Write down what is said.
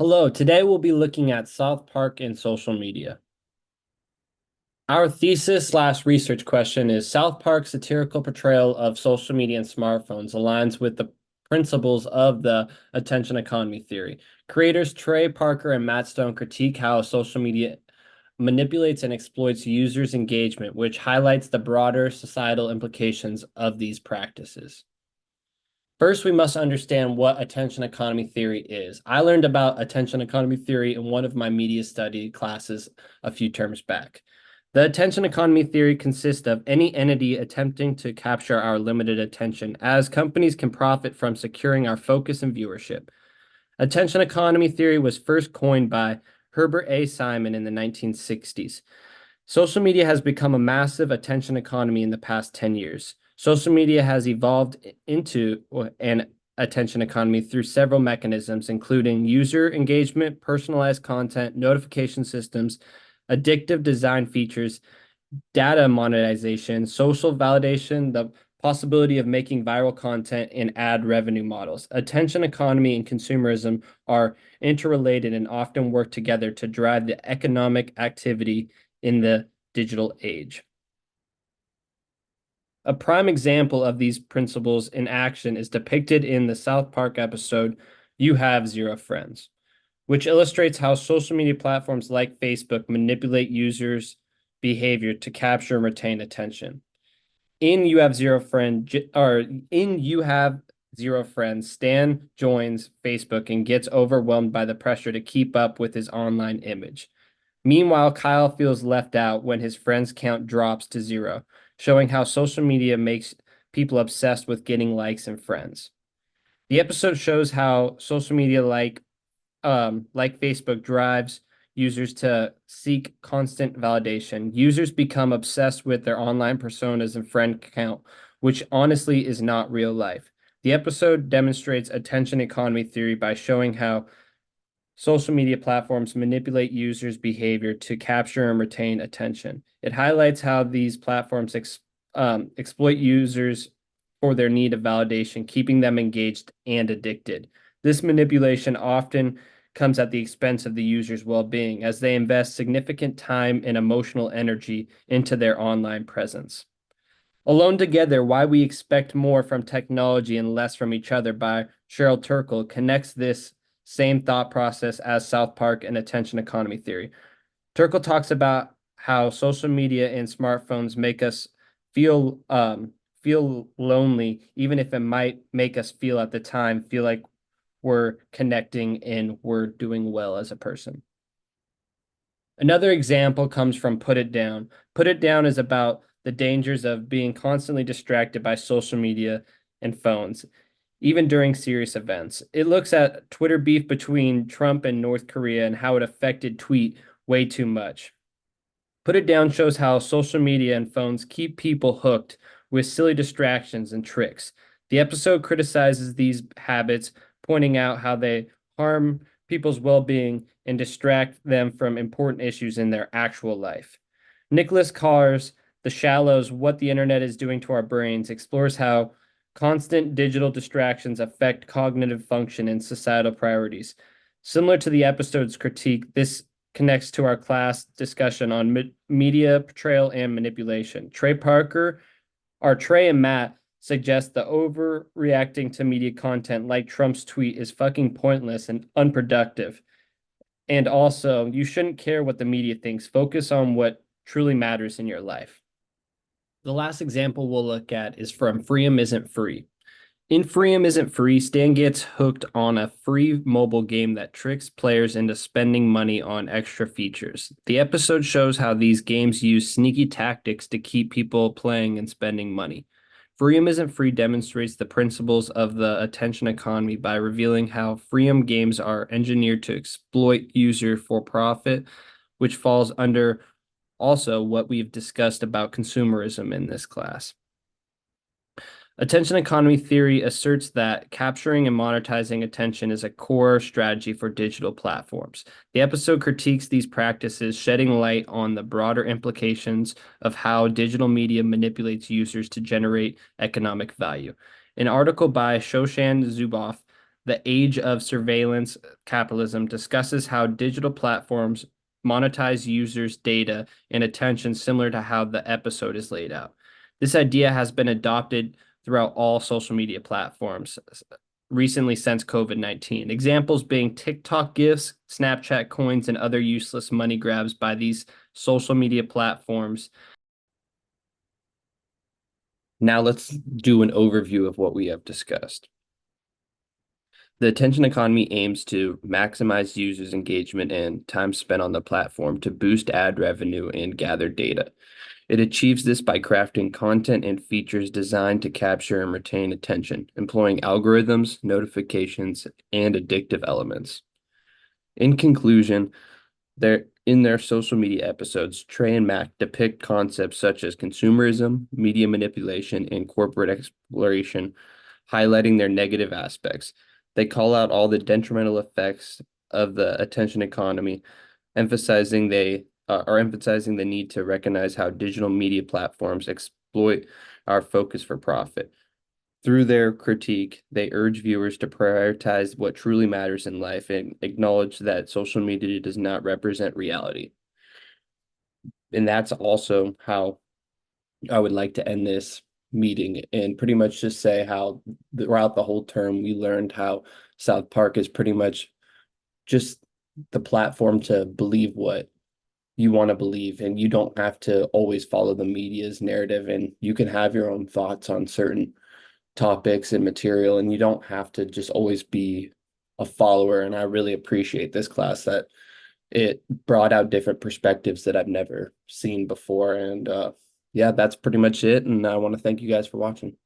Hello, today we'll be looking at South Park and social media. Our thesis slash research question is South Park's satirical portrayal of social media and smartphones aligns with the principles of the attention economy theory. Creators Trey Parker and Matt Stone critique how social media manipulates and exploits users' engagement, which highlights the broader societal implications of these practices. First, we must understand what attention economy theory is. I learned about attention economy theory in one of my media study classes a few terms back. The attention economy theory consists of any entity attempting to capture our limited attention, as companies can profit from securing our focus and viewership. Attention economy theory was first coined by Herbert A. Simon in the 1960s. Social media has become a massive attention economy in the past 10 years. Social media has evolved into an attention economy through several mechanisms, including user engagement, personalized content, notification systems, addictive design features, data monetization, social validation, the possibility of making viral content, and ad revenue models. Attention economy and consumerism are interrelated and often work together to drive the economic activity in the digital age. A prime example of these principles in action is depicted in the South Park episode, You Have Zero Friends, which illustrates how social media platforms like Facebook manipulate users' behavior to capture and retain attention. In You Have Zero Friends, Stan joins Facebook and gets overwhelmed by the pressure to keep up with his online image. Meanwhile, Kyle feels left out when his friends count drops to zero, showing how social media makes people obsessed with getting likes and friends. The episode shows how social media like Facebook drives users to seek constant validation. Users become obsessed with their online personas and friend count, which honestly is not real life. The episode demonstrates attention economy theory by showing how social media platforms manipulate users' behavior to capture and retain attention. It highlights how these platforms exploit users for their need of validation, keeping them engaged and addicted. This manipulation often comes at the expense of the user's well-being as they invest significant time and emotional energy into their online presence. Alone Together, Why We Expect More from Technology and Less from Each Other by Cheryl Turkle connects this same thought process as South Park and attention economy theory. Turkle talks about how social media and smartphones make us feel lonely, even if it might make us feel at the time feel like we're connecting and we're doing well as a person. Another example comes from Put It Down. Put It Down is about the dangers of being constantly distracted by social media and phones, even during serious events. It looks at Twitter beef between Trump and North Korea and how it affected tweet way too much. Put It Down shows how social media and phones keep people hooked with silly distractions and tricks. The episode criticizes these habits, pointing out how they harm people's well-being and distract them from important issues in their actual life. Nicholas Carr's The Shallows: What the Internet is Doing to Our Brains explores how constant digital distractions affect cognitive function and societal priorities. Similar to the episode's critique, this connects to our class discussion on media portrayal and manipulation. Trey and Matt suggest the overreacting to media content like Trump's tweet is fucking pointless and unproductive. And also, you shouldn't care what the media thinks. Focus on what truly matters in your life. The last example we'll look at is from Freedom Isn't Free. In Freedom Isn't Free, Stan gets hooked on a free mobile game that tricks players into spending money on extra features. The episode shows how these games use sneaky tactics to keep people playing and spending money. Freedom Isn't Free demonstrates the principles of the attention economy by revealing how freemium games are engineered to exploit user for profit, which falls under also what we've discussed about consumerism in this class. Attention economy theory asserts that capturing and monetizing attention is a core strategy for digital platforms. The episode critiques these practices, shedding light on the broader implications of how digital media manipulates users to generate economic value. An article by Shoshan Zuboff The Age of Surveillance Capitalism discusses how digital platforms monetize users' data and attention similar to how the episode is laid out. This idea has been adopted throughout all social media platforms recently since COVID-19. Examples being TikTok gifts, Snapchat coins, and other useless money grabs by these social media platforms. Now let's do an overview of what we have discussed. The attention economy aims to maximize users' engagement and time spent on the platform to boost ad revenue and gather data. It achieves this by crafting content and features designed to capture and retain attention, employing algorithms, notifications, and addictive elements. In conclusion, in their social media episodes, Trey and Mac depict concepts such as consumerism, media manipulation, and corporate exploration, highlighting their negative aspects. They call out all the detrimental effects of the attention economy, emphasizing the need to recognize how digital media platforms exploit our focus for profit. Through their critique, they urge viewers to prioritize what truly matters in life and acknowledge that social media does not represent reality. And that's also how I would like to end this meeting and pretty much just say how throughout the whole term we learned how South Park is pretty much just the platform to believe what you want to believe, and you don't have to always follow the media's narrative, and you can have your own thoughts on certain topics and material, and you don't have to just always be a follower. And I really appreciate this class that it brought out different perspectives that I've never seen before. And yeah, that's pretty much it. And I want to thank you guys for watching.